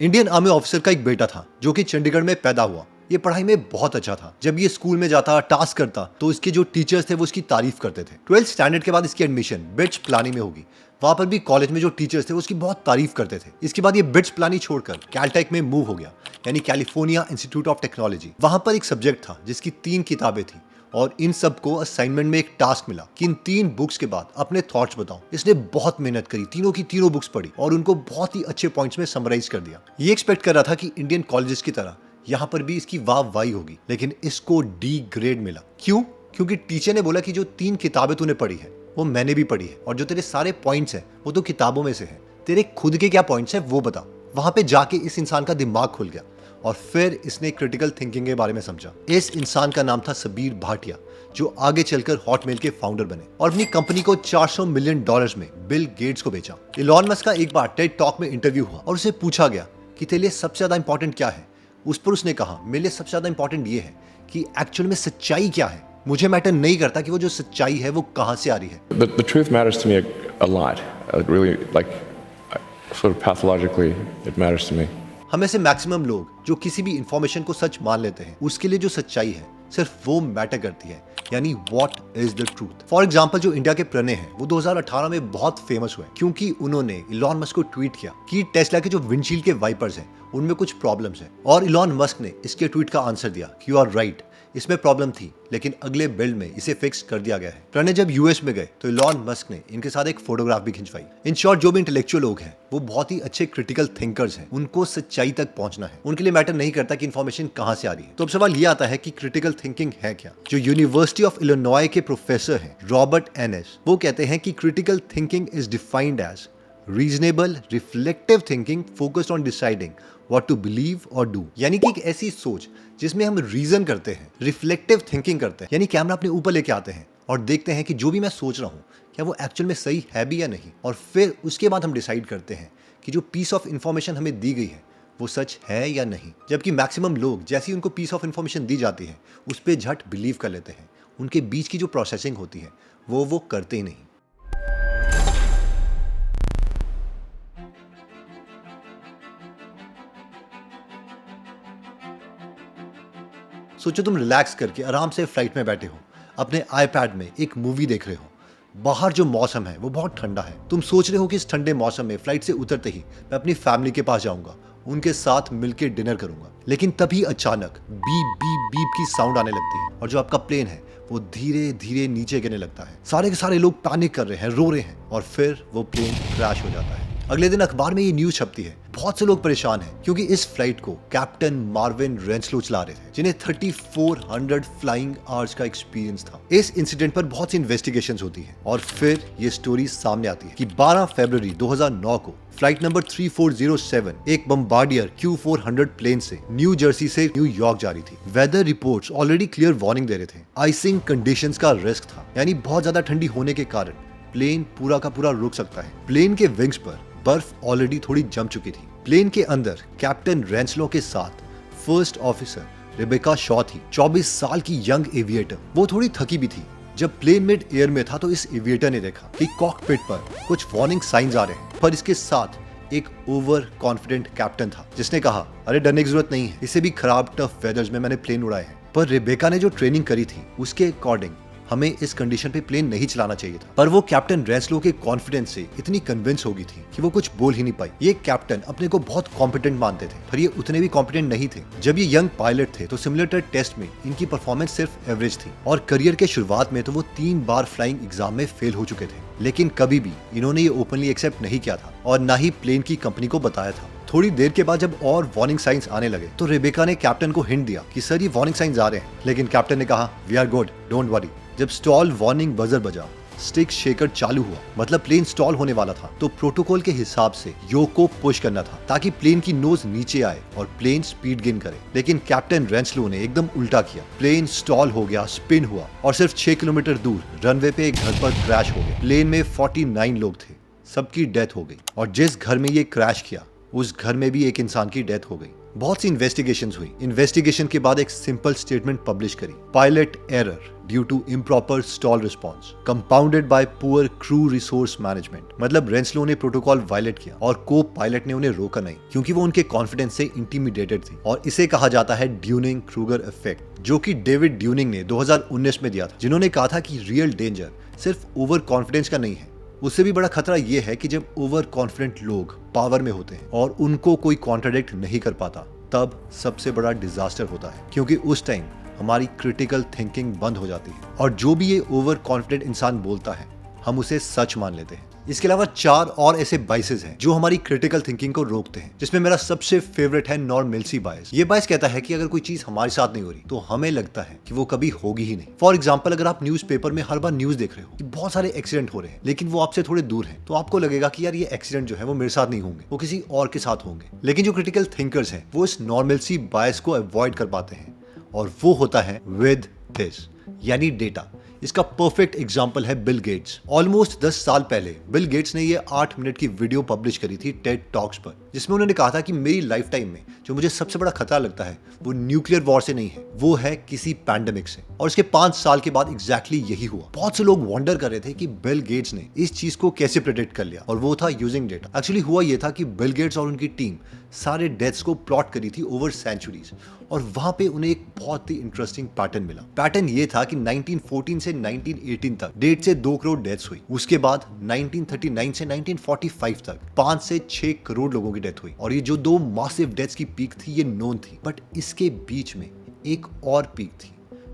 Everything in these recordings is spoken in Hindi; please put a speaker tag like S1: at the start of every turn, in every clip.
S1: इंडियन आर्मी ऑफिसर का एक बेटा था जो कि चंडीगढ़ में पैदा हुआ। ये पढ़ाई में बहुत अच्छा था। जब ये स्कूल में जाता, टास्क करता, तो इसके जो टीचर्स थे वो इसकी तारीफ करते थे। 12th स्टैंडर्ड के बाद इसकी एडमिशन बिट्स प्लानी में होगी। वहां पर भी कॉलेज में जो टीचर्स थे वो उसकी बहुत तारीफ करते थे। इसके बाद ये बिट्स प्लानी छोड़कर कैलटेक में मूव हो गया, यानी कैलिफोर्निया इंस्टीट्यूट ऑफ टेक्नोलॉजी। वहां पर एक सब्जेक्ट था जिसकी 3 किताबें थी और इन सबको असाइनमेंट में एक टास्क मिला कि इन 3 बुक्स के बाद अपने थॉट्स बताओ। इसने बहुत मेहनत करी, तीनों की तीनों बुक्स पढ़ी और उनको बहुत ही अच्छे पॉइंट्स में समराइज कर दिया। ये एक्सपेक्ट कर रहा था कि इंडियन कॉलेजेस की तरह यहाँ पर भी इसकी वाह वाही होगी, लेकिन इसको डी ग्रेड मिला। क्यों? क्योंकि टीचर ने बोला कि जो 3 किताबें तूने पढ़ी है वो मैंने भी पढ़ी है और जो तेरे सारे पॉइंट्स हैं वो तो किताबों में से है, तेरे खुद के क्या पॉइंट्स हैं वो बता। वहां पे जाके इस इंसान का दिमाग खुल गया और फिर इसने क्रिटिकल थिंकिंग के बारे में समझा। इस इंसान का नाम था सबीर भाटिया, जो आगे चलकर हॉटमेल के फाउंडर बने और अपनी कंपनी को $400 मिलियन में बिल गेट्स को बेचा। इलॉन मस्क का एक बार टेड टॉक में इंटरव्यू हुआ और उसे पूछा गया कि तेरे लिए सबसे ज्यादा इंपॉर्टेंट क्या है। उस पर उसने कहा, मेरे लिए सबसे ज्यादा इंपॉर्टेंट ये है कि एक्चुअल में सच्चाई क्या है। मुझे मैटर नहीं करता कि वो जो सच्चाई है वो कहां से आ रही है।
S2: The truth matters to me a lot. Really, like, sort of pathologically, it matters to me.
S1: हमें से मैक्सिमम लोग जो किसी भी इंफॉर्मेशन को सच मान लेते हैं, उसके लिए जो सच्चाई है सिर्फ वो मैटर करती है, यानी what is the truth. For example, जो इंडिया के प्रणय हैं वो 2018 में बहुत फेमस हुए क्योंकि उन्होंने इलॉन मस्क को ट्वीट किया कि टेस्ला के जो विंडशील्ड के वाइपर्स हैं उनमें कुछ प्रॉब्लम्स हैं और इलॉन मस्क ने इसके ट्वीट का आंसर दिया कि यू आर राइट, इसमें प्रॉब्लम थी लेकिन अगले बिल्ड में इसे फिक्स कर दिया गया है। प्रणय जब यूएस में गए तो इलॉन मस्क ने इनके साथ एक फोटोग्राफ भी खिंचवाई। इन शॉर्ट, जो भी इंटेलेक्चुअल लोग हैं वो बहुत ही अच्छे क्रिटिकल थिंकर्स हैं। उनको सच्चाई तक पहुंचना है, उनके लिए मैटर नहीं करता कि इन्फॉर्मेशन कहां से आ रही है। तो अब सवाल ये आता है कि क्रिटिकल थिंकिंग है क्या। जो यूनिवर्सिटी ऑफ इलिनॉय के प्रोफेसर हैं रॉबर्ट एनएस, वो कहते हैं कि critical thinking is defined as reasonable reflective thinking focused on deciding what to believe और डू। यानी कि एक ऐसी सोच जिसमें हम रीजन करते हैं, रिफ्लेक्टिव थिंकिंग करते हैं, यानी कैमरा अपने ऊपर लेके आते हैं और देखते हैं कि जो भी मैं सोच रहा हूँ क्या वो एक्चुअल में सही है भी या नहीं, और फिर उसके बाद हम डिसाइड करते हैं कि जो पीस ऑफ इंफॉर्मेशन हमें दी गई है वो सच है या नहीं। जबकि मैक्सिमम लोग जैसी उनको पीस ऑफ इंफॉर्मेशन दी जाती है उस पर झट बिलीव कर लेते हैं। उनके बीच की जो प्रोसेसिंग होती है वो करते ही नहीं। सोचो तुम रिलैक्स करके आराम से फ्लाइट में बैठे हो, अपने आईपैड में एक मूवी देख रहे हो। बाहर जो मौसम है वो बहुत ठंडा है। तुम सोच रहे हो कि इस ठंडे मौसम में फ्लाइट से उतरते ही मैं अपनी फैमिली के पास जाऊंगा, उनके साथ मिलकर डिनर करूंगा। लेकिन तभी अचानक बीप बीप बीप की साउंड आने लगती है और जो आपका प्लेन है वो धीरे धीरे नीचे गिरने लगता है। सारे के सारे लोग पैनिक कर रहे हैं, रो रहे हैं और फिर वो प्लेन क्रैश हो जाता है। अगले दिन अखबार में ये न्यूज छपती है। बहुत से लोग परेशान हैं क्योंकि इस फ्लाइट को कैप्टन मार्विन रेंसलो चला रहे थे, जिन्हें 3400 फ्लाइंग आवर्स का एक्सपीरियंस था। इस इंसिडेंट पर बहुत सी इन्वेस्टिगेशंस होती हैं और फिर ये स्टोरी सामने आती है कि 12 फरवरी 2009 को फ्लाइट नंबर 3407 एक बम्बार्डियर Q400 प्लेन से न्यू जर्सी से न्यूयॉर्क जा रही थी। Weather reports already clear warning दे रहे थे। आइसिंग कंडीशंस का रिस्क था, यानी बहुत ज्यादा ठंडी होने के कारण प्लेन पूरा का पूरा रुक सकता है। प्लेन के विंग्स पर बर्फ ऑलरेडी थोड़ी जम चुकी थी। प्लेन के अंदर कैप्टन रेंसलो के साथ फर्स्ट ऑफिसर रेबेका शॉ थी, 24 साल की यंग एविएटर। वो थोड़ी थकी भी थी। जब प्लेन मिड एयर में था तो इस एविएटर ने देखा कि कॉकपिट पर कुछ वार्निंग साइंस आ रहे हैं, पर इसके साथ एक ओवर कॉन्फिडेंट कैप्टन था जिसने कहा, अरे डरने की जरूरत नहीं है, इससे भी खराब टफ वेदर्स में मैंने प्लेन उड़ाए हैं। पर रेबेका ने जो ट्रेनिंग करी थी उसके अकॉर्डिंग हमें इस कंडीशन पे प्लेन नहीं चलाना चाहिए था। पर वो कैप्टन रेंसलो के कॉन्फिडेंस से इतनी कन्विंस हो गई थी कि वो कुछ बोल ही नहीं पाई। ये कैप्टन अपने को बहुत कॉम्पिटेंट मानते थे, पर ये उतने भी कॉम्पिटेंट नहीं थे। जब ये यंग पायलट थे तो सिमुलेटर टेस्ट में इनकी परफॉर्मेंस सिर्फ एवरेज थी और करियर के शुरुआत में तो वो 3 बार फ्लाइंग एग्जाम में फेल हो चुके थे। लेकिन कभी भी इन्होंने ये ओपनली एक्सेप्ट नहीं किया था और ना ही प्लेन की कंपनी को बताया था। थोड़ी देर के बाद जब और वार्निंग साइंस आने लगे तो रेबेका ने कैप्टन को हिंट दिया कि सर ये वार्निंग साइंस आ रहे हैं, लेकिन कैप्टन ने कहा, we are good, don't worry. जब स्टॉल वार्निंग बजर बजा, स्टिक शेकर चालू हुआ, मतलब प्लेन स्टॉल होने वाला था, तो प्रोटोकॉल के हिसाब से योक को पुश करना था ताकि प्लेन की नोज नीचे आए और प्लेन स्पीड गेन करे। लेकिन कैप्टन रेंसलो ने एकदम उल्टा किया। प्लेन स्टॉल हो गया, स्पिन हुआ और सिर्फ 6 किलोमीटर दूर रनवे पे एक घर पर क्रैश हो गया। प्लेन में 49 लोग थे, सबकी डेथ हो गई और जिस घर में ये क्रैश किया उस घर में भी एक इंसान की डेथ हो गई। बहुत सी इन्वेस्टिगेशंस हुई। इन्वेस्टिगेशन के बाद एक सिंपल स्टेटमेंट पब्लिश करी, pilot error due to improper stall response compounded by poor crew resource management. मतलब रेंसलो ने प्रोटोकॉल वायलेट किया और को पायलट ने उन्हें रोका नहीं, क्योंकि वो उनके कॉन्फिडेंस से इंटिमिडेटेड थी। और इसे कहा जाता है ड्यूनिंग क्रूगर इफेक्ट, जो कि डेविड ड्यूनिंग ने 2019 में दिया था, जिन्होंने कहा था कि रियल डेंजर सिर्फ ओवर कॉन्फिडेंस का नहीं है, उससे भी बड़ा खतरा यह है कि जब ओवर कॉन्फिडेंट लोग पावर में होते हैं और उनको कोई कॉन्ट्राडिक्ट नहीं कर पाता, तब सबसे बड़ा डिजास्टर होता है, क्योंकि उस टाइम हमारी क्रिटिकल थिंकिंग बंद हो जाती है और जो भी ये ओवर कॉन्फिडेंट इंसान बोलता है हम उसे सच मान लेते हैं। इसके अलावा 4 और ऐसे बाइसेस हैं जो हमारी क्रिटिकल थिंकिंग को रोकते हैं, जिसमें मेरा सबसे फेवरेट है नॉर्मल्सी बायस। ये बायस कहता है कि अगर कोई चीज हमारे साथ नहीं हो रही तो हमें लगता है कि वो कभी होगी ही नहीं। फॉर एग्जाम्पल, अगर आप न्यूज़पेपर में हर बार न्यूज देख रहे हो कि बहुत सारे एक्सीडेंट हो रहे हैं, लेकिन वो आपसे थोड़े दूर हैं, तो आपको लगेगा कि यार ये एक्सीडेंट जो है वो मेरे साथ नहीं होंगे, वो किसी और के साथ होंगे। लेकिन जो क्रिटिकल थिंकर्स हैं वो इस नॉर्मल्सी बायस को अवॉइड कर पाते हैं, और वो होता है विद दिस, यानी डेटा। इसका परफेक्ट एग्जाम्पल है बिल गेट्स। ऑलमोस्ट 10 साल पहले बिल गेट्स ने ये 8 मिनट की वीडियो पब्लिश करी थी टेड टॉक्स पर, जिसमें उन्होंने कहा था कि मेरी लाइफ टाइम में जो मुझे सबसे बड़ा खतरा लगता है वो न्यूक्लियर वॉर से नहीं है, वो है किसी पैंडेमिक से। और इसके 5 साल के बाद एग्जैक्टली यही हुआ। बहुत से लोग वंडर कर रहे थे कि बिल गेट्स ने इस चीज को कैसे प्रेडिक्ट कर लिया, और वो था यूजिंग डेटा। एक्चुअली हुआ ये था कि बिल गेट्स और उनकी टीम सारे डेथ्स को प्लॉट करी थी ओवर सेंचुरीज, और वहां पे उन्हें एक बहुत ही इंटरेस्टिंग पैटर्न मिला। पैटर्न ये था कि 1914 से 1918 तक 1.5 से 2 करोड़ डेथ्स हुई। उसके बाद 1939 से 1945 तक 5 से 6 करोड़ लोगों की डेथ हुई। और ये जो 2 मासिव डेथ्स की पीक थी ये नोन थी, बट इसके बीच में एक और पीक थी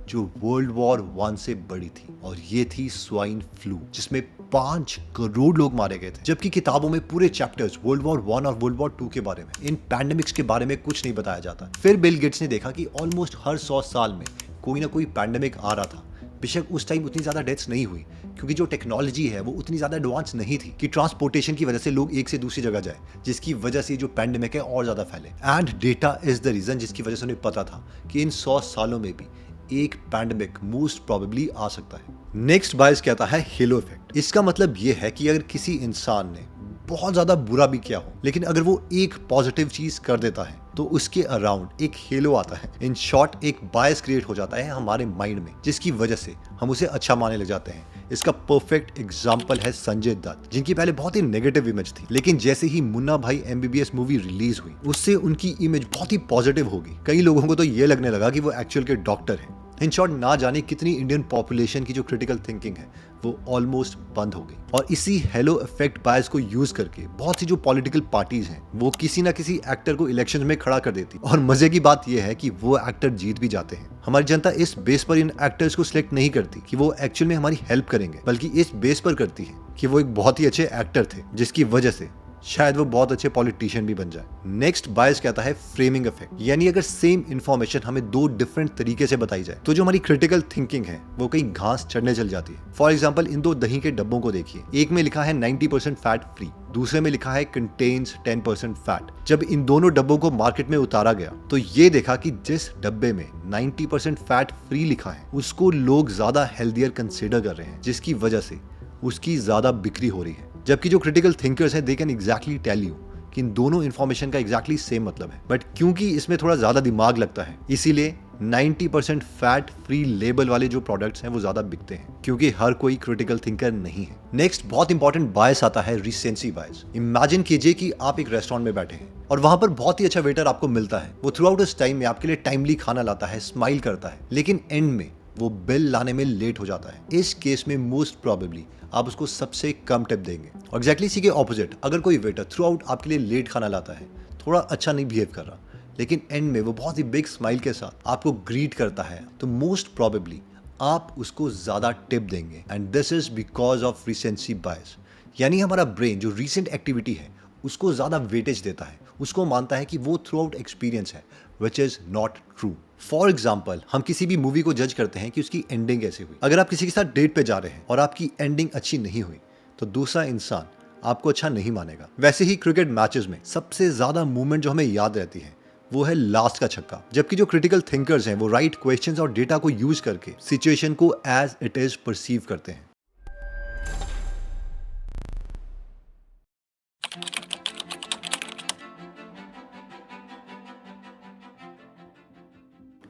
S1: जो वर्ल्ड वॉर 1 से बड़ी थी, और ये थी स्वाइन फ्लू, जिसमें 5 करोड़ लोग मारे गए थे। जबकि किताबों में पूरे चैप्टर्स वर्ल्ड वॉर 1 और वर्ल्ड वॉर 2 के बारे में, इन पैंडेमिक्स के बारे में कुछ नहीं बताया जाता। फिर बिल गेट्स ने देखा कि ऑलमोस्ट हर 100 साल में कोई ना कोई पैंडेमिक आ रहा था। बेशक उस टाइम उतनी ज्यादा डेथ्स नहीं हुई, क्योंकि जो टेक्नोलॉजी है वो उतनी ज्यादा एडवांस नहीं थी कि ट्रांसपोर्टेशन की वजह से लोग एक से दूसरी जगह जाए, जिसकी वजह से जो पैंडेमिक है और ज्यादा फैले। And data is the reason, जिसकी वजह से उन्हें पता था कि इन 100 सालों में भी एक पैंडेमिक मोस्ट प्रोबेबली आ सकता है। नेक्स्ट बायस कहता है हेलो इफेक्ट। इसका मतलब यह है कि अगर किसी इंसान ने बहुत ज्यादा बुरा भी किया हो, लेकिन अगर वो एक पॉजिटिव चीज कर देता है तो उसके अराउंड एक हेलो आता है। इन शॉर्ट एक बायस क्रिएट हो जाता है हमारे माइंड में, जिसकी वजह से हम उसे अच्छा मानने लग जाते हैं। इसका परफेक्ट एग्जाम्पल है संजय दत्त, जिनकी पहले बहुत ही नेगेटिव इमेज थी, लेकिन जैसे ही मुन्ना भाई MBBS मूवी रिलीज हुई उससे उनकी इमेज बहुत ही पॉजिटिव हो गई। कई लोगों को तो ये लगने लगा कि वो एक्चुअल के डॉक्टर हैं। इन शॉर्ट, ना जाने कितनी इंडियन पॉपुलेशन की जो क्रिटिकल थिंकिंग है वो ऑलमोस्ट बंद हो गई। और इसी हेलो इफेक्ट बायस को यूज करके बहुत सी जो पॉलिटिकल पार्टीज हैं वो किसी ना किसी एक्टर को इलेक्शन में खड़ा कर देती, और मजे की बात यह है कि वो एक्टर जीत भी जाते हैं। हमारी जनता इस बेस पर इन एक्टर्स को सिलेक्ट नहीं करती कि वो एक्चुअल में हमारी हेल्प करेंगे, बल्कि इस बेस पर करती है कि वो एक बहुत ही अच्छे एक्टर थे, जिसकी वजह से शायद वो बहुत अच्छे पॉलिटिशियन भी बन जाए। नेक्स्ट बायस कहता है फ्रेमिंग इफेक्ट, यानी अगर सेम इंफॉर्मेशन हमें 2 डिफरेंट तरीके से बताई जाए तो जो हमारी क्रिटिकल थिंकिंग है वो कहीं घास चढ़ने चल जाती है। फॉर एग्जाम्पल, इन 2 दही के डब्बों को देखिए, एक में लिखा है 90% फैट फ्री, दूसरे में लिखा है कंटेन्स 10% फैट। जब इन दोनों डब्बों को मार्केट में उतारा गया तो ये देखा कि जिस डब्बे में 90% फैट फ्री लिखा है उसको लोग ज्यादा हेल्दियर कंसिडर कर रहे हैं, जिसकी वजह से उसकी ज्यादा बिक्री हो रही है। जबकि जो क्रिटिकल थिंकर्स हैं they can exactly tell you कि इन दोनों इन्फॉर्मेशन का एग्जैक्टली सेम मतलब है, बट क्योंकि इसमें थोड़ा ज्यादा दिमाग लगता है इसीलिए 90% फैट फ्री लेबल वाले जो प्रोडक्ट्स हैं वो ज्यादा बिकते हैं, क्योंकि हर कोई क्रिटिकल थिंकर नहीं है। नेक्स्ट बहुत इंपॉर्टेंट बायस आता है रिसेंसी बायस। इमेजिन कीजिए कि आप एक रेस्टोरेंट में बैठे हैं और वहां पर बहुत ही अच्छा वेटर आपको मिलता है। वो थ्रू आउट इस टाइम में आपके लिए टाइमली खाना लाता है, स्माइल करता है, लेकिन एंड में वो बिल लाने में लेट हो जाता है। इस केस में मोस्ट प्रोबेबली आप उसको सबसे कम टिप देंगे। और एग्जैक्टली इसी के ऑपोजिट, अगर कोई वेटर थ्रू आउट आपके लिए लेट खाना लाता है, थोड़ा अच्छा नहीं बिहेव कर रहा, लेकिन एंड में वो बहुत ही बिग स्माइल के साथ आपको ग्रीट करता है, तो मोस्ट प्रोबेबली आप उसको ज्यादा टिप देंगे। And this is because of recency bias, यानी हमारा ब्रेन जो रीसेंट एक्टिविटी है उसको ज्यादा वेटेज देता है, उसको मानता है कि वो थ्रू आउट एक्सपीरियंस है, which is not true. For example, हम किसी भी मूवी को जज करते हैं कि उसकी एंडिंग कैसे हुई। अगर आप किसी के साथ डेट पे जा रहे हैं और आपकी एंडिंग अच्छी नहीं हुई तो दूसरा इंसान आपको अच्छा नहीं मानेगा। वैसे ही क्रिकेट मैचेस में सबसे ज्यादा मूवमेंट जो हमें याद रहती है वो है लास्ट का छक्का, जबकि जो क्रिटिकल थिंकर्स हैं वो राइट क्वेश्चंस और डेटा को यूज करके सिचुएशन को एज इट इज परसीव करते हैं।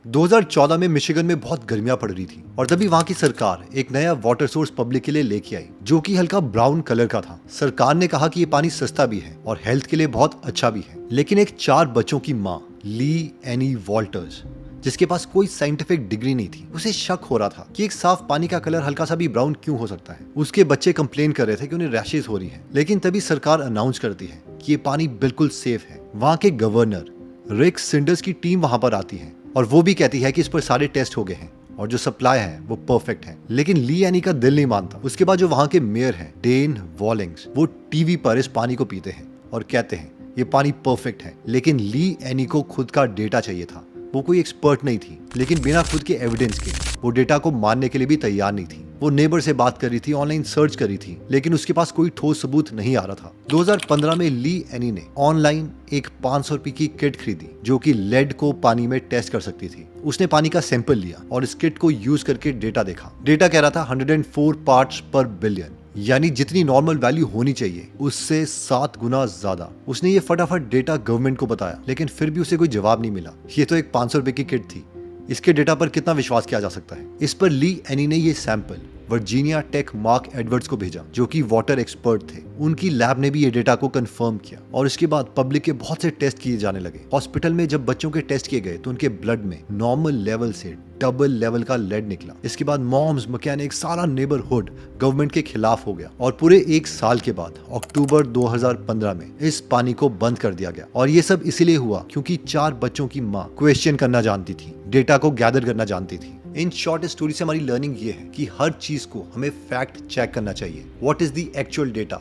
S1: 2014 में मिशिगन में बहुत गर्मियां पड़ रही थी और तभी वहां की सरकार एक नया वाटर सोर्स पब्लिक के लिए लेके आई जो कि हल्का ब्राउन कलर का था। सरकार ने कहा कि ये पानी सस्ता भी है और हेल्थ के लिए बहुत अच्छा भी है। लेकिन एक 4 बच्चों की माँ ली एनी वॉल्टर्स, जिसके पास कोई साइंटिफिक डिग्री नहीं थी, उसे शक हो रहा था कि एक साफ पानी का कलर हल्का सा भी ब्राउन क्यों हो सकता है। उसके बच्चे कंप्लेन कर रहे थे कि उन्हें रैशेस हो रही हैं। लेकिन तभी सरकार अनाउंस करती है कि ये पानी बिल्कुल सेफ है। वहां के गवर्नर रिक सिंडर्स की टीम वहां पर आती है और वो भी कहती है कि इस पर सारे टेस्ट हो गए हैं और जो सप्लाई है वो परफेक्ट है। लेकिन ली एनी का दिल नहीं मानता। उसके बाद जो वहां के मेयर हैं डेन वॉलिंग्स, वो टीवी पर इस पानी को पीते हैं और कहते हैं ये पानी परफेक्ट है। लेकिन ली एनी को खुद का डेटा चाहिए था। वो कोई एक्सपर्ट नहीं थी, लेकिन बिना खुद के एविडेंस के वो डेटा को मानने के लिए भी तैयार नहीं थी। वो नेबर से बात कर रही थी, ऑनलाइन सर्च कर रही थी, लेकिन उसके पास कोई ठोस सबूत नहीं आ रहा था। 2015 में ली एनी ने ऑनलाइन एक 500 रुपए की किट खरीदी जो कि लेड को पानी में टेस्ट कर सकती थी। उसने पानी का सैंपल लिया और इस किट को यूज करके डेटा देखा। डेटा कह रहा था 104 पार्ट्स पर बिलियन, यानी जितनी नॉर्मल वैल्यू होनी चाहिए उससे 7 गुना ज्यादा। उसने ये फटाफट डेटा गवर्नमेंट को बताया, लेकिन फिर भी उसे कोई जवाब नहीं मिला। ये तो एक 500 रुपए की किट थी, इसके डेटा पर कितना विश्वास किया जा सकता है। इस पर ली एनी ने ये sample Virginia Tech Marc Edwards को भेजा जो कि वाटर एक्सपर्ट थे। उनकी लैब ने भी ये डेटा को कंफर्म किया और इसके बाद पब्लिक के बहुत से टेस्ट किए जाने लगे। हॉस्पिटल में जब बच्चों के टेस्ट किए गए तो उनके ब्लड में नॉर्मल लेवल से डबल लेवल का लेड निकला। इसके बाद मॉम्स, मैकेनिक, सारा नेबरहुड गवर्नमेंट के खिलाफ हो गया और पूरे 1 साल के बाद अक्टूबर 2015 में इस पानी को बंद कर दिया गया। और ये सब इसलिए हुआ क्योंकि 4 बच्चों की माँ क्वेश्चन करना जानती थी, डेटा को गैदर करना जानती थी। इन शॉर्ट स्टोरी से हमारी लर्निंग ये है कि हर चीज को हमें फैक्ट चेक करना चाहिए। What is the actual data?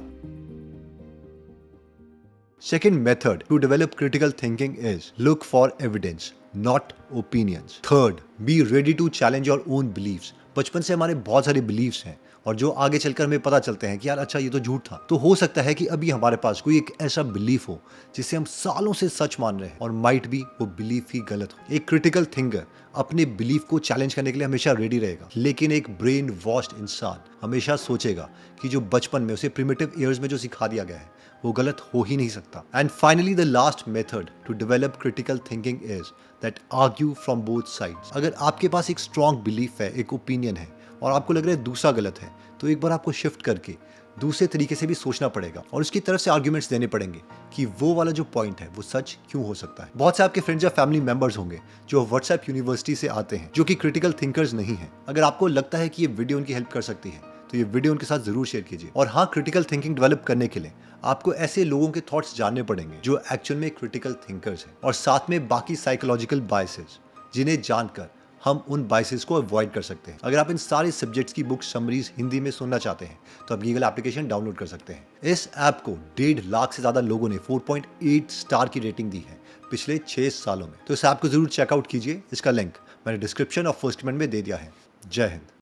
S1: Second method to develop critical thinking is look for evidence, not opinions. Third, be ready to challenge your own beliefs. बचपन से हमारे बहुत सारे beliefs हैं और जो आगे चलकर हमें पता चलते हैं कि यार अच्छा ये तो झूठ था। तो हो सकता है कि अभी हमारे पास कोई एक ऐसा बिलीफ हो जिसे हम सालों से सच मान रहे हैं और माइट भी वो बिलीफ ही गलत हो। एक क्रिटिकल थिंकर अपने बिलीफ को चैलेंज करने के लिए हमेशा रेडी रहेगा, लेकिन एक ब्रेन वॉश्ड इंसान हमेशा सोचेगा कि जो बचपन में उसे प्रिमिटिव ईयर्स में जो सिखा दिया गया है वो गलत हो ही नहीं सकता। And finally the last method to develop critical thinking is that argue from both sides. अगर आपके पास एक स्ट्रॉन्ग बिलीफ है, एक ओपिनियन है और आपको लग रहा है दूसरा गलत है, तो एक बार आपको शिफ्ट करके दूसरे तरीके से भी सोचना पड़ेगा और उसकी तरफ से आर्ग्यूमेंट्स देने पड़ेंगे कि वो वाला जो पॉइंट है वो सच क्यों हो सकता है। बहुत से आपके फ्रेंड्स या फैमिली मेंबर्स होंगे जो व्हाट्सएप यूनिवर्सिटी से आते हैं, जो कि क्रिटिकल थिंकर्स नहीं है। अगर आपको लगता है कि ये वीडियो उनकी हेल्प कर सकती है तो ये वीडियो उनके साथ जरूर शेयर कीजिए। और हाँ, क्रिटिकल थिंकिंग डेवलप करने के लिए आपको ऐसे लोगों के थॉट्स जानने पड़ेंगे जो एक्चुअल में क्रिटिकल थिंकर्स हैं, और साथ में बाकी साइकोलॉजिकल बायसेस जिन्हें जानकर हम उन बायसेस को अवॉइड कर सकते हैं। अगर आप इन सारे सब्जेक्ट्स की बुक समरीज हिंदी में सुनना चाहते हैं तो आप गूगल एप्लीकेशन डाउनलोड कर सकते हैं। इस ऐप को 1.5 लाख से ज्यादा लोगों ने 4.8 स्टार की रेटिंग दी है पिछले 6 सालों में। तो इस ऐप को जरूर चेकआउट कीजिए। इसका लिंक मैंने डिस्क्रिप्शन और फर्स्ट कमेंट में दे दिया है। जय हिंद।